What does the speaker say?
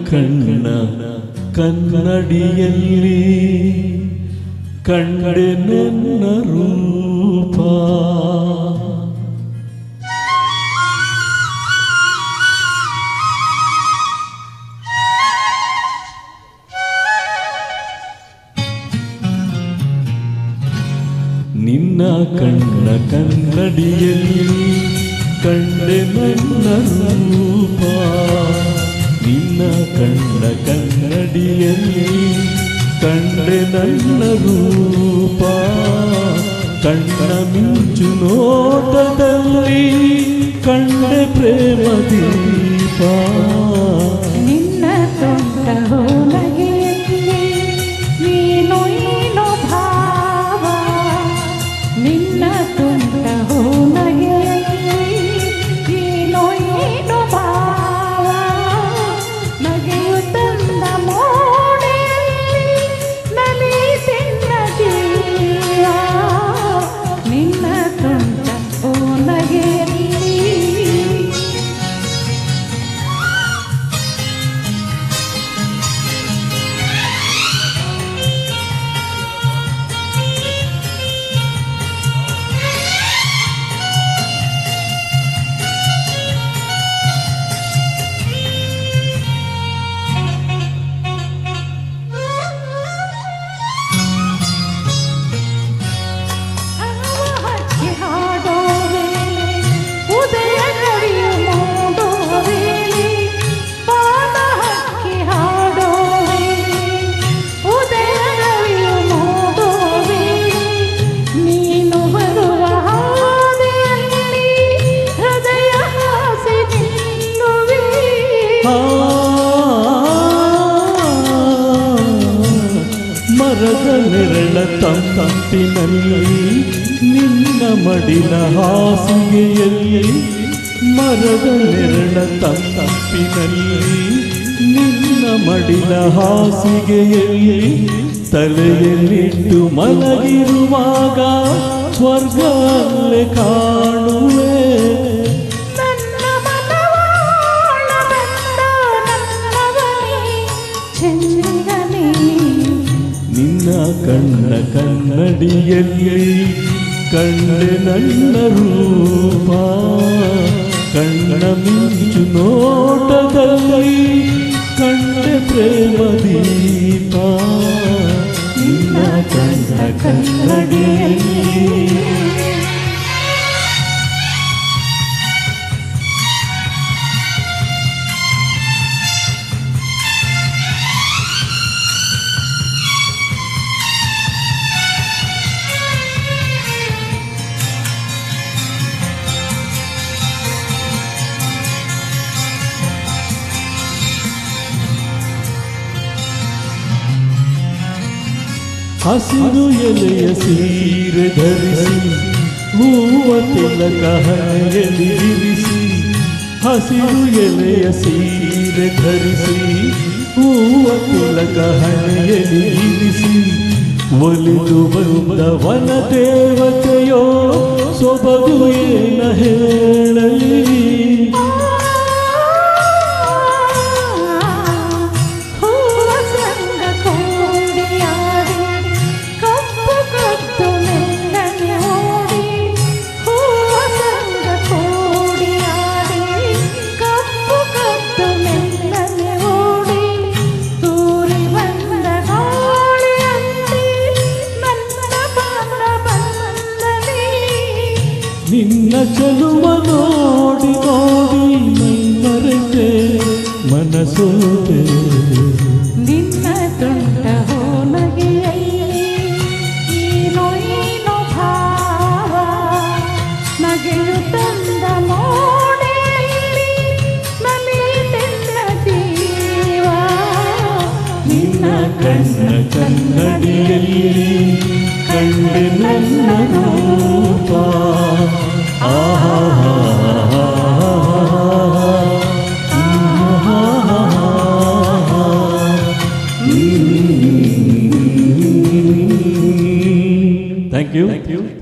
ಕಣ್ಣ ಕನ್ನಡಿಯಲ್ಲಿ ಕಂಡೆ ನನ್ನ ರೂಪ. ನಿನ್ನ ಕಣ್ಣ ಕನ್ನಡಿಯಲ್ಲಿ ಕಂಡೆ ನನ್ನ ರೂಪ. ನಿನ್ನ ಕಣ್ಣ ಕನ್ನಡಿಯಲ್ಲಿ ಕಂಡೆ ನನ್ನ ರೂಪ. ಕಣ್ಣ ಮಿಂಚು ನೋಟದಲ್ಲಿ ಕಂಡೆ ಪ್ರೇಮ ದೀಪ. ನಿನ್ನ ತೊಂದ ನಗೆಯಲ್ಲಿ ನೀನು ಏನೋ ಭಾವ. ನಿನ್ನ ತೊಂದ ನಗೆಯಲ್ಲಿ ನೀನು ಏನೋ ಭಾವ. ನಗೆಯು ತಂದ ಮೋಡೆಯಲ್ಲಿ ನಲಿತೆನ್ನ ಜೀವ. ನಿನ್ನ ತೊಂದ ನಗೆಯಲ್ಲಿ ಮರದ ನೆರಳ ತಂಪಿನಲ್ಲಿ ನಿನ್ನ ಮಡಿಲ ಹಾಸಿಗೆಯಲ್ಲಿ. ಮರದ ನೆರಳ ತಂಪಿನಲ್ಲಿ ನಿನ್ನ ಮಡಿಲ ಹಾಸಿಗೆಯಲ್ಲಿ ತಲೆಯಲ್ಲಿಟ್ಟು ಮಲಗಿರುವಾಗ ಸ್ವರ್ಗವನ್ನೇ ಕಾಣುವೆ. ನಿನ್ನ ಕಣ್ಣ ಕನ್ನಡಿಯಲ್ಲಿ ಕಂಡೆ ನನ್ನ ರೂಪ. ಕಣ್ಣ ಮಿಂಚು ನೋಟದಲ್ಲಿ ಕಂಡೆ ಪ್ರೇಮ ದೀಪ. ನಿನ್ನ ಕಣ್ಣ ಕನ್ನಡಿಯಲ್ಲಿ ಹಸಿರು ಎಲೆಯ ಸೀರೆ ಧರಿಸಿ ಹೂವ ತಿಲಕ ಹಣೆಯಲ್ಲಿ ಇರಿಸಿ. ಹಸಿರು ಎಲೆಯ ಸೀರೆ ಧರಿಸಿ ಹೂವ ತಿಲಕ ಹಣೆಯಲ್ಲಿ ಇರಿಸಿ. ಒಲಿದು ಬಂದ ವನ ದೇವತೆಯೋ ಸೊಬಗು ಏನ ಹೇಳಲಿ. ನಿನ್ನ ಚೆಲುವ ನೋಡಿ ನೋಡಿ ಮೈ ಮರೆತೆ ಮನಸೋತೆ. ನಿನ್ನ ತುಂಟ ನಗೆಯಲ್ಲಿ ಏನೋ ಏನೋ ಭಾವ. ನಗೆಯು ತಂದ ಮೋಡೆಯಲ್ಲಿ ನಲಿತೆನ್ನ ಜೀವ. ನಿನ್ನ ಕಣ್ಣ ಕನ್ನಡಿಯಲ್ಲಿ ಕಂಡೆ ನನ್ನ ರೂಪ. Thank you.